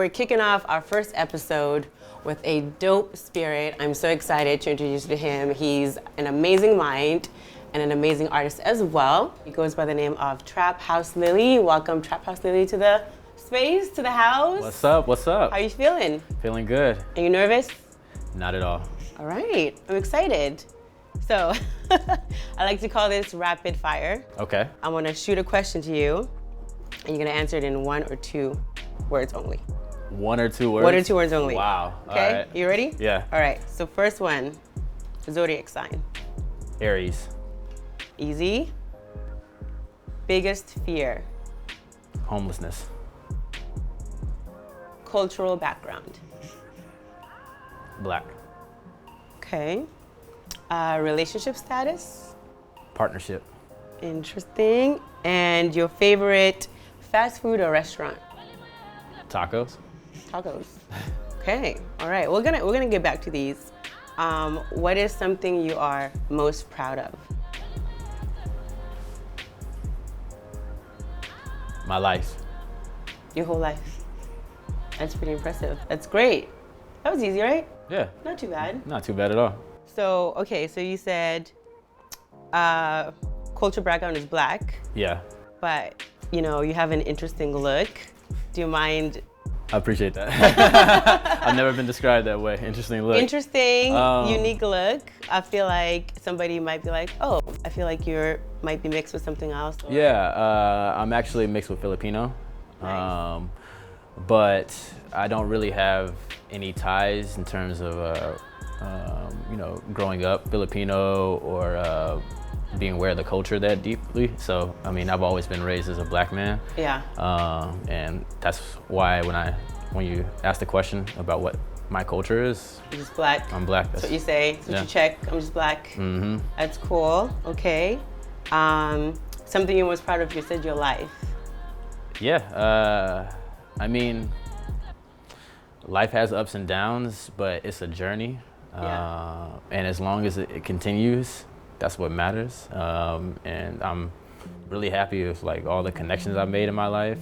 we're kicking off our first episode with a dope spirit. I'm so excited to introduce you to him. He's an amazing mind and an amazing artist as well. He goes by the name of Traphouselily. Welcome, Traphouselily, to the space, to the house. What's up? What's up? How are you feeling? Feeling good. Are you nervous? Not at all. All right, I'm excited. So, I like to call this rapid fire. Okay. I'm gonna shoot a question to you, and you're gonna answer it in 1 or 2 words only. 1 or 2 words? 1 or 2 words only. Wow. Okay, All right. You ready? Yeah. All right, so first one, zodiac sign. Aries. Easy. Biggest fear. Homelessness. Cultural background. Black. Okay. Relationship status. Partnership. Interesting. And your favorite fast food or restaurant? Tacos. Tacos. Okay. All right. We're gonna get back to these. What is something you are most proud of? My life. Your whole life. That's pretty impressive. That's great. That was easy, right? Yeah. Not too bad. Not too bad at all. So, okay, so you said culture background is black, Yeah. but you know, you have an interesting look. Do you mind? I appreciate that. I've never been described that way. Interesting look. Interesting, unique look. I feel like somebody might be like, oh, I feel like might be mixed with something else. Or... Yeah, I'm actually mixed with Filipino. Nice. But I don't really have any ties in terms of, you know, growing up Filipino or being aware of the culture that deeply. So, I mean, I've always been raised as a black man. Yeah. And that's why when you ask the question about what my culture is, You're just black. I'm black. That's what you say. That's what you check. I'm just black. Mm-hmm. That's cool. Okay. Something you're most proud of, you said your life. Yeah. I mean, life has ups and downs, but it's a journey. Yeah. And as long as it continues, that's what matters. And I'm really happy with like all the connections I've made in my life.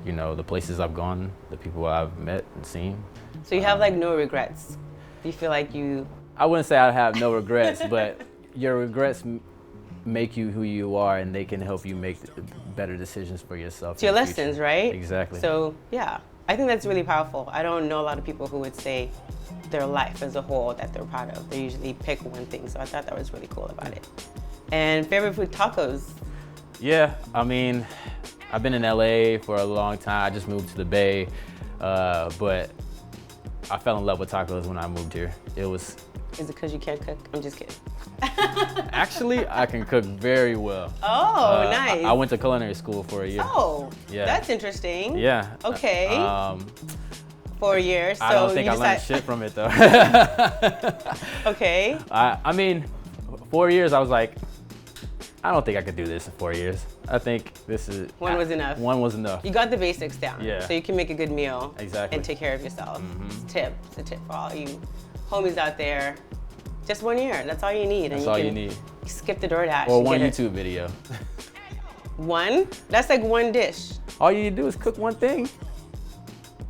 You know, the places I've gone, the people I've met and seen. So you have like no regrets? You feel like you... I wouldn't say I have no regrets, but your regrets make you who you are, and they can help you make better decisions for yourself. It's your lessons, right? Exactly. So yeah, I think that's really powerful. I don't know a lot of people who would say their life as a whole that they're proud of. They usually pick one thing, so I thought that was really cool about it. And favorite food, tacos. Yeah, I mean, I've been in LA for a long time. I just moved to the Bay, but I fell in love with tacos when I moved here. Is it because you can't cook? I'm just kidding. Actually, I can cook very well. Oh, nice. I went to culinary school for a year. Oh, yeah. That's interesting. Yeah. Okay. For a year, so I don't think I learned shit from it though. Okay. I mean, 4 years I was like, I don't think I could do this in 4 years. I think this is... One was enough. One was enough. You got the basics down. Yeah. So you can make a good meal. Exactly. And take care of yourself. Mm-hmm. It's a tip for all you homies out there. Just 1 year, that's all you need. That's all you need. Skip the DoorDash. Or one YouTube video. One? That's like one dish. All you need to do is cook one thing.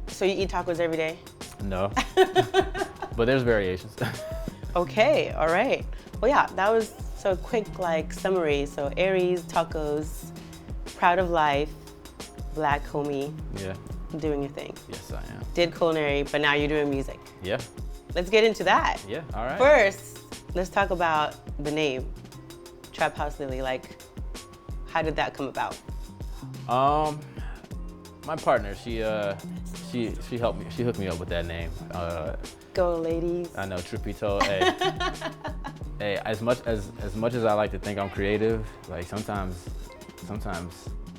So you eat tacos every day? No. But there's variations. Okay, all right. Well, yeah, that was so quick like summary. So Aries, tacos, proud of life, black homie. Yeah. Doing your thing. Yes, I am. Did culinary, but now you're doing music. Yeah. Let's get into that. Yeah, all right. First, let's talk about the name, Traphouselily. Like, how did that come about? My partner, she helped me. She hooked me up with that name. Go, ladies. I know, truth be told, hey, as much as I like to think I'm creative, like sometimes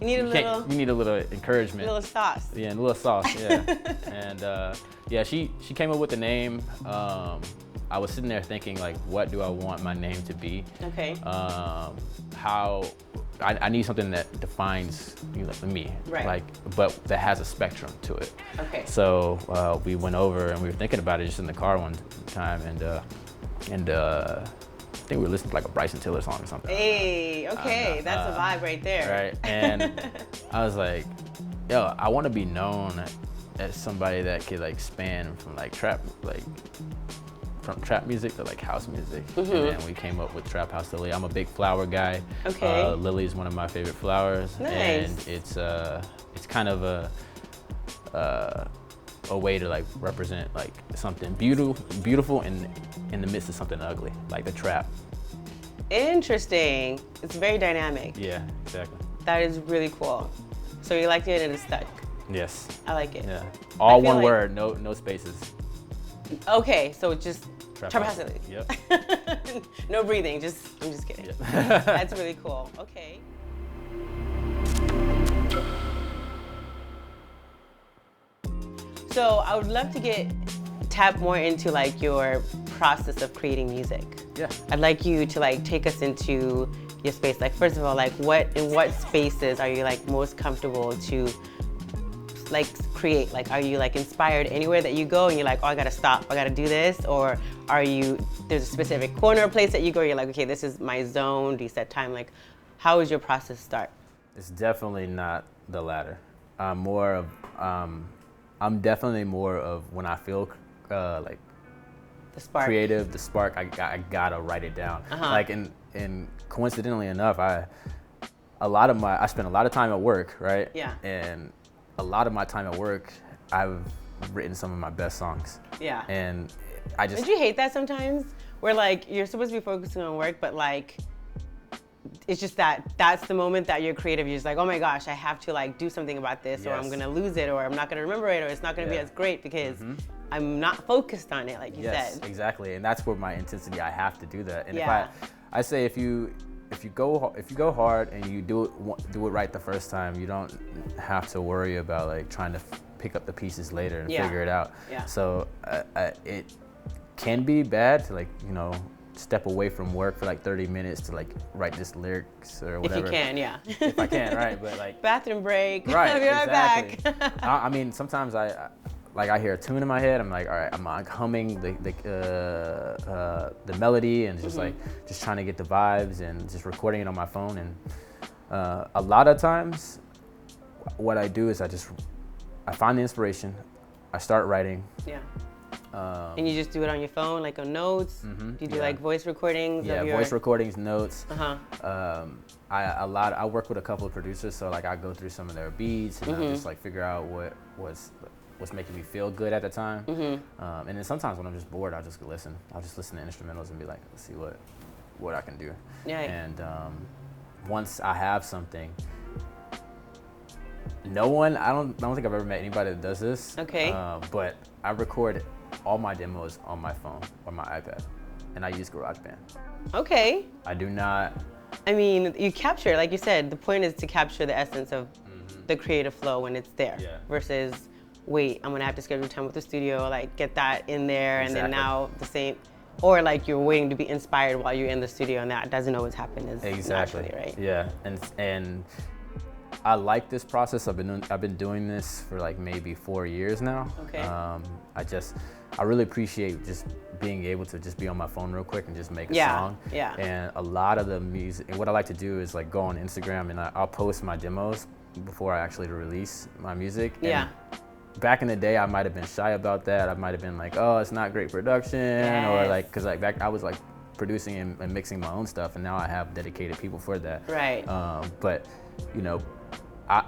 you need a little encouragement. A little sauce. Yeah, and a little sauce. Yeah. And yeah, she came up with the name. I was sitting there thinking like, what do I want my name to be? Okay. How I need something that defines me, right? Like, but that has a spectrum to it. Okay. So we went over and we were thinking about it just in the car one time, and I think we were listening to like a Bryson Tiller song or something. Hey, okay, that's a vibe right there. Right, and I was like, yo, I want to be known as somebody that could like span from like trap music to like house music. And then we came up with Traphouselily. I'm a big flower guy. Okay. Lily is one of my favorite flowers. Nice. And it's kind of a way to like represent like something beautiful in the midst of something ugly, like the trap. Interesting. It's very dynamic. Yeah, exactly. That is really cool. So you liked it and it stuck. Yes. I like it. Yeah. All feel one like- word, no spaces. Okay, so just Traphouselily. Traphouselily. Yep. No breathing, I'm just kidding. Yep. That's really cool. Okay. So I would love to tap more into like your process of creating music. Yeah. I'd like you to like take us into your space. Like first of all, like in what spaces are you like most comfortable to like create? Like are you like inspired anywhere that you go and you're like, oh, I gotta stop, I gotta do this? Or there's a specific corner or place that you go, you're like, okay, this is my zone, do you set time? Like how does your process start? It's definitely not the latter. I'm definitely more of when I feel like The spark. creative, the spark, I gotta write it down. Like and coincidentally enough, I spend a lot of time at work, right? Yeah. And a lot of my time at work, I've written some of my best songs. Yeah. And I just Don't you hate that sometimes? Where like you're supposed to be focusing on work, but like it's just that's the moment that you're creative. You're just like, oh my gosh, I have to like do something about this, or I'm gonna lose it, or I'm not gonna remember it, or it's not gonna be as great because I'm not focused on it, like you yes, said. exactly. And that's where my intensity, I have to do that. And Yeah. I say if you go hard and you do it right the first time, you don't have to worry about like trying to pick up the pieces later and figure it out. Yeah. So it can be bad to like, step away from work for like 30 minutes to like write this lyrics or whatever. If you can, yeah. If I can, right? But like bathroom break. right, I'll be right exactly. back. I mean, sometimes I hear a tune in my head. I'm like, all right, I'm like humming the melody and just like just trying to get the vibes and just recording it on my phone. And a lot of times, what I do is I find the inspiration, I start writing. Yeah. And you just do it on your phone, like on notes? Do you do like voice recordings? Yeah, of your... voice recordings, notes. Uh-huh. I work with a couple of producers, so like I go through some of their beats and I just like figure out what's making me feel good at the time. And then sometimes when I'm just bored, I'll just listen. I'll just listen to instrumentals and be like, let's see what I can do. Yeah. And once I have something, I don't think I've ever met anybody that does this. Okay. But I record all my demos on my phone or my iPad, and I use GarageBand. Okay. I do not. I mean, you capture, like you said, the point is to capture the essence of the creative flow when it's there versus wait, I'm gonna have to schedule time with the studio, like get that in there and then now the same, or like you're waiting to be inspired while you're in the studio and that doesn't always happen as naturally, right? Yeah, and I like this process. I've been doing this for like maybe 4 years now. Okay. I really appreciate just being able to just be on my phone real quick and just make a song. Yeah. And a lot of the music, and what I like to do is like go on Instagram and I'll post my demos before I actually release my music. Yeah. And back in the day, I might have been shy about that. I might have been like, oh, it's not great production, or like, cause like back I was like producing and mixing my own stuff, and now I have dedicated people for that. Right. But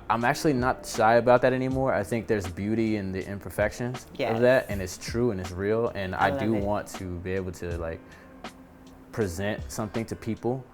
I'm actually not shy about that anymore. I think there's beauty in the imperfections of that, and it's true and it's real. And I do want to be able to like present something to people.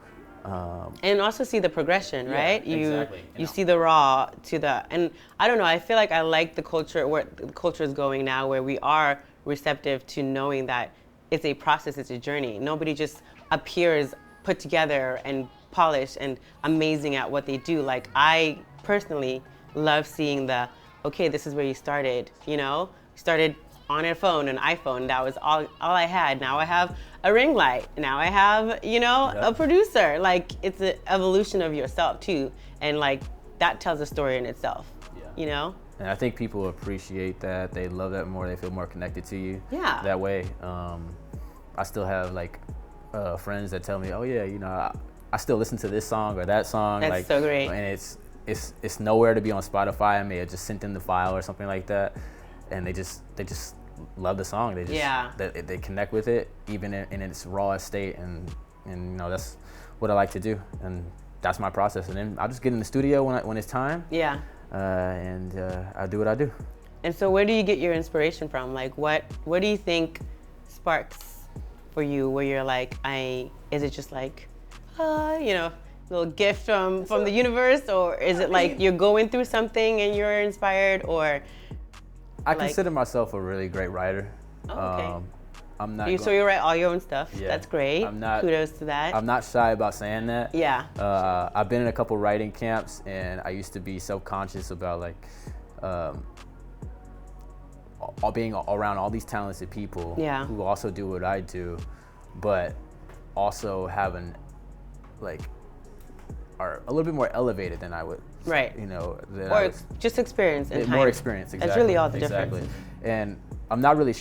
And also see the progression, right? Exactly. You see the raw to the, and I don't know, I feel like I like the culture, where the culture is going now, where we are receptive to knowing that it's a process, it's a journey. Nobody just appears put together and polished and amazing at what they do. Like I personally love seeing okay, this is where you started, started on a phone, an iPhone, that was all I had. Now I have a ring light. Now I have, a producer. Like it's an evolution of yourself too. And like that tells a story in itself, And I think people appreciate that. They love that more. They feel more connected to you that way. I still have like friends that tell me, oh yeah, I still listen to this song or that song. That's like, so great. And it's nowhere to be on Spotify. I may have just sent in the file or something like that. and they just love the song. They just they connect with it even in its rawest state, and you know, that's what I like to do, and that's my process. And then I'll just get in the studio when it's time. Yeah. And I do what I do. And so where do you get your inspiration from? Like what do you think sparks for you where you're like, is it just like, you know, little gift from the universe, or is it like you're going through something and you're inspired, or? I consider myself a really great writer. Oh, okay. I'm not. So you write all your own stuff. Yeah, that's great. Kudos to that. I'm not shy about saying that. Yeah. I've been in a couple writing camps, and I used to be self-conscious about like all being around all these talented people who also do what I do, but also having like are a little bit more elevated than I would. Right. You know. Or just experience and time. More experience. Exactly. That's really all the difference. And I'm not really.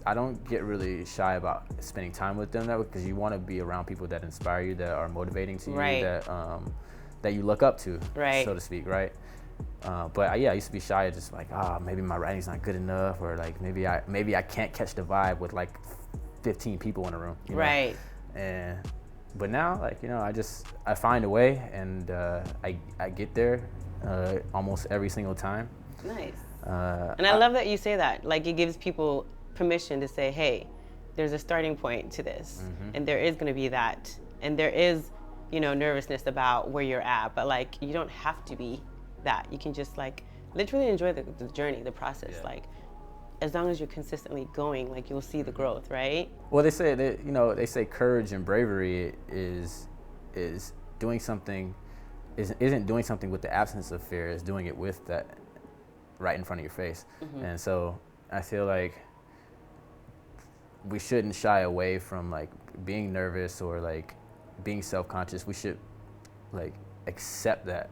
I don't get really shy about spending time with them, because you want to be around people that inspire you, that are motivating to you, that you look up to, so to speak, right? But I used to be shy, just like, maybe my writing's not good enough, or like maybe I can't catch the vibe with like 15 people in a room, you know? Right? But now, like, you know, I find a way, and I get there almost every single time. Nice. And I love that you say that. Like, it gives people permission to say, hey, there's a starting point to this, and there is going to be that, and there is, you know, nervousness about where you're at, but like, you don't have to be that. You can just like literally enjoy the journey, the process. Like, as long as you're consistently going, like, you'll see the growth, right? Well, they say courage and bravery is doing something, isn't doing something with the absence of fear, is doing it with that right in front of your face. And so I feel like we shouldn't shy away from like being nervous or like being self-conscious. We should like accept that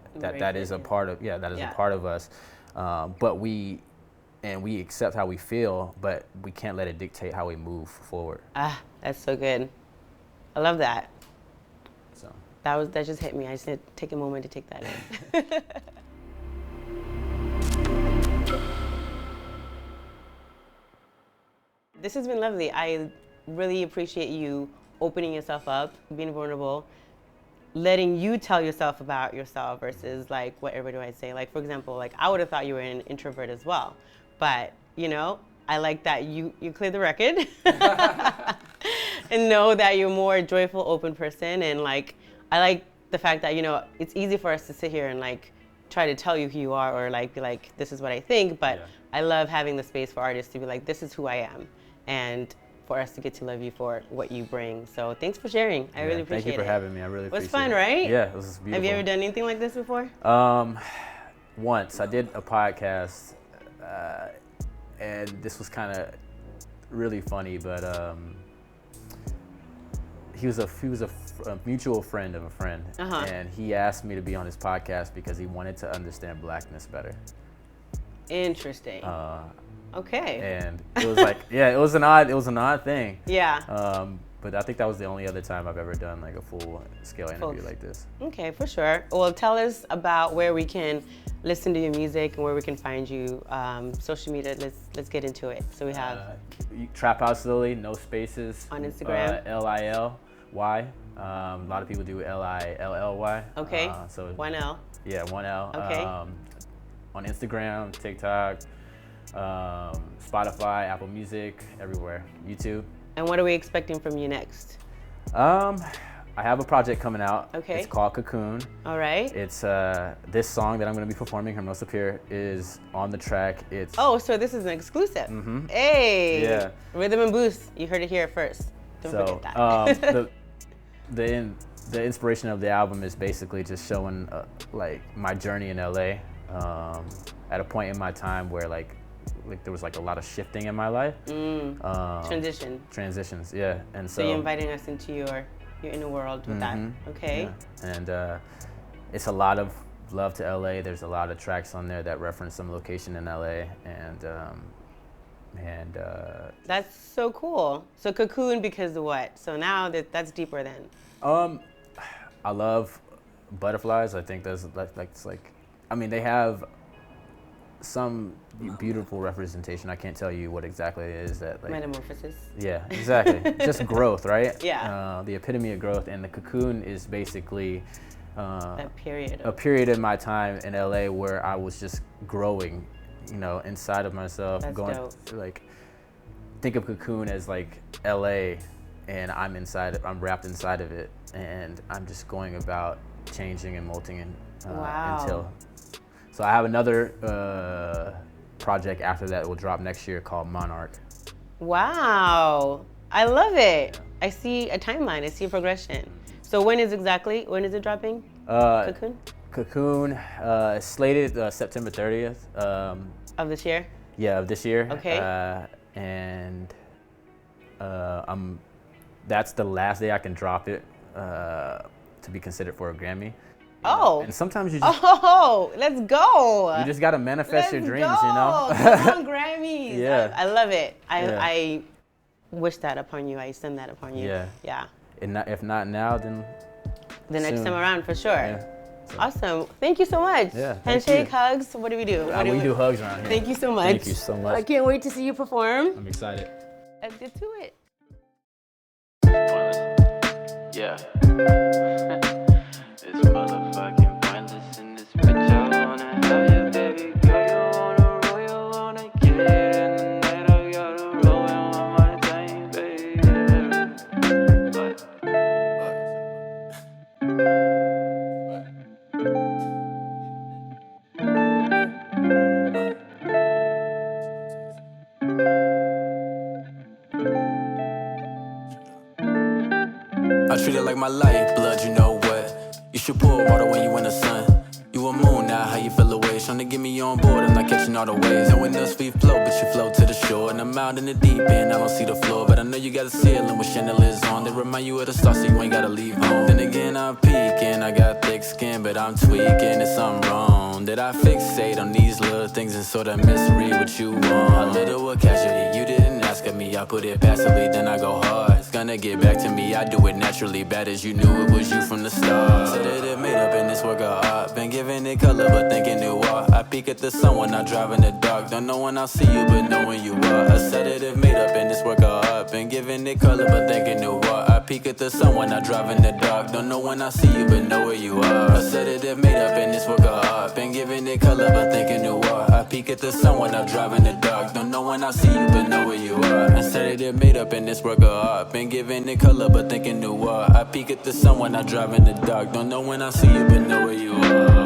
is a part of a part of us. But we accept how we feel, but we can't let it dictate how we move forward. That's so good. I love that. So that just hit me. I just had to take a moment to take that in. This has been lovely. I really appreciate you opening yourself up, being vulnerable, letting you tell yourself about yourself versus like what everybody might say. Like, for example, like I would have thought you were an introvert as well, but you know, I like that you cleared the record and know that you're a more joyful, open person. And like, I like the fact that, you know, it's easy for us to sit here and like try to tell you who you are, or like be like, this is what I think, but I love having the space for artists to be like, this is who I am, and for us to get to love you for what you bring. So thanks for sharing. I really appreciate it. Thank you for having me. I really appreciate it. It was fun, right? Yeah, it was beautiful. Have you ever done anything like this before? Once. I did a podcast, and this was kind of really funny, but he was a mutual friend of a friend, and he asked me to be on his podcast because he wanted to understand Blackness better. Interesting. Okay. And it was like, it was an odd thing. Yeah. But I think that was the only other time I've ever done like a full scale interview like this. Okay, for sure. Well, tell us about where we can listen to your music and where we can find you. Social media. Let's get into it. So we have Traphouselily, no spaces. On Instagram. Lilly. A lot of people do Lilly. Okay. So 1L. Yeah, 1L. Okay. On Instagram, TikTok, Spotify, Apple Music, everywhere. YouTube. And what are we expecting from you next? I have a project coming out. Okay. It's called Cocoon. All right. It's this song that I'm going to be performing, Hermosa is on the track. It's so this is an exclusive. Hey. Yeah. Rhythm and Boost. You heard it here first. Don't forget that. The inspiration of the album is basically just showing like my journey in LA. At a point in my time where like there was like a lot of shifting in my life. Transitions, yeah. And so you're inviting us into your inner world with that. Okay. Yeah. And it's a lot of love to LA. There's a lot of tracks on there that reference some location in LA, and that's so cool. So Cocoon because of what? So now that's deeper then. I love butterflies. I think it's like, I mean, they have some beautiful representation. I can't tell you what exactly it is that like. Metamorphosis. Yeah, exactly. Just growth, right? Yeah. The epitome of growth, and the Cocoon is basically That period. a period in my time in LA where I was just growing, inside of myself. That's dope. Like, think of Cocoon as like LA, and I'm wrapped inside of it, and I'm just going about changing and molting and Wow. until. So I have another project after that will drop next year called Monarch. Wow. I love it. I see a timeline. I see a progression. So when is it dropping? Cocoon? Cocoon is slated September 30th. Of this year? Yeah, of this year. Okay. And that's the last day I can drop it to be considered for a Grammy. Oh. And sometimes you just Let's go. you just gotta manifest your dreams, Come on, Grammys. Yeah. I love it. Yeah. I wish that upon you. I send that upon you. Yeah. Yeah. And if not now, then The next soon. time around, for sure. Yeah. So, Awesome. Thank you so much. Yeah, thank Handshake, you. hugs. What do we do? we do hugs around here. Thank you so much. Thank you so much. I can't wait to see you perform. I'm excited. Let's get to it. Yeah. It's motherfucking pointless in this bitch. I wanna have you, baby girl. You wanna roll, you wanna get it in the night. I gotta roll it on my time, baby. I treat it like my lifeblood, you know what? You should pour water when you in the sun. You a moon now, how you feel away? Trying to get me on board, I'm not catching all the waves. Knowing us we float, but you float to the shore. And I'm out in the deep end, I don't see the floor. But I know you got a ceiling with chandeliers on. They remind you of the stars, so you ain't gotta leave home. Then again, I'm peeking, I got thick skin, but I'm tweaking, it's something wrong. Did I fixate on these little things and sort of misread what you want? A little a casualty, you didn't ask of me, I put it passively, then I go hard. It's gonna get back to me, I do it naturally, bad as you knew it was you from the start. Said that it made up in this work of art, been giving it color but thinking it was. I peek at the sun when I drive in the dark, don't know when I'll see you but know when you are. I said that it made up in this work of art, been giving it color but thinking it was. I peek at the sun when I drive in the dark, don't know when I'll see you but know where you are. I said that it made up in this work of art, been giving it color but thinking it was. I peek at the sun when I drive in the dark, don't know when I'll see you but know where you are. I said that it made up in this work of art, been giving it color but thinking it was. I peek at the sun when I drive in the dark, don't know when I'll see you but know where you are.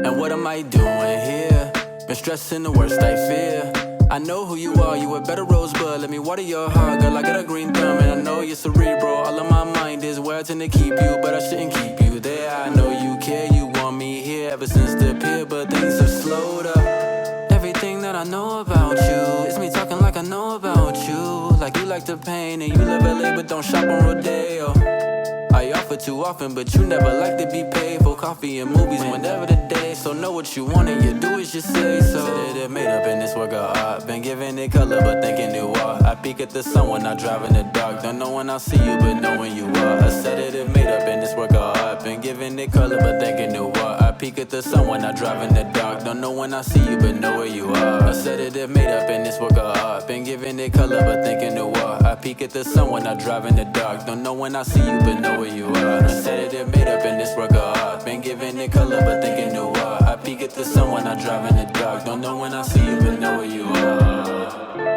And what am I doing here? Been stressing the worst I fear. I know who you are, you a better rosebud. Let me water your heart, girl, I got a green thumb. And I know you're cerebral, all of my mind is where I tend to keep you. But I shouldn't keep you there, I know you care. You want me here ever since the pier, but things have slowed up. Everything that I know about you is me talking like I know about you. Like you like the pain and you love LA but don't shop on Rodeo. I offer too often, but you never like to be paid for coffee and movies whenever the day. So know what you want and you do as you say so. Said it made up in this work of art, been giving it color but thinking it was. I peek at the sun when I drive in the dark, don't know when I'll see you but know when you are. I said it made up in this work of art, been giving it color but thinking it was. I peek at the sun when I drive in the dark, don't know when I'll see you but know where you are. I said it made up in this work of art, been giving it color but thinking it was. I peek at the sun when I drive in the dark, don't know when I'll see you but know where you are. I said it made up in this work of art, been giving it color but thinking it was. I peek at the sun when I drive in the dark, don't know when I'll see you but know where you are.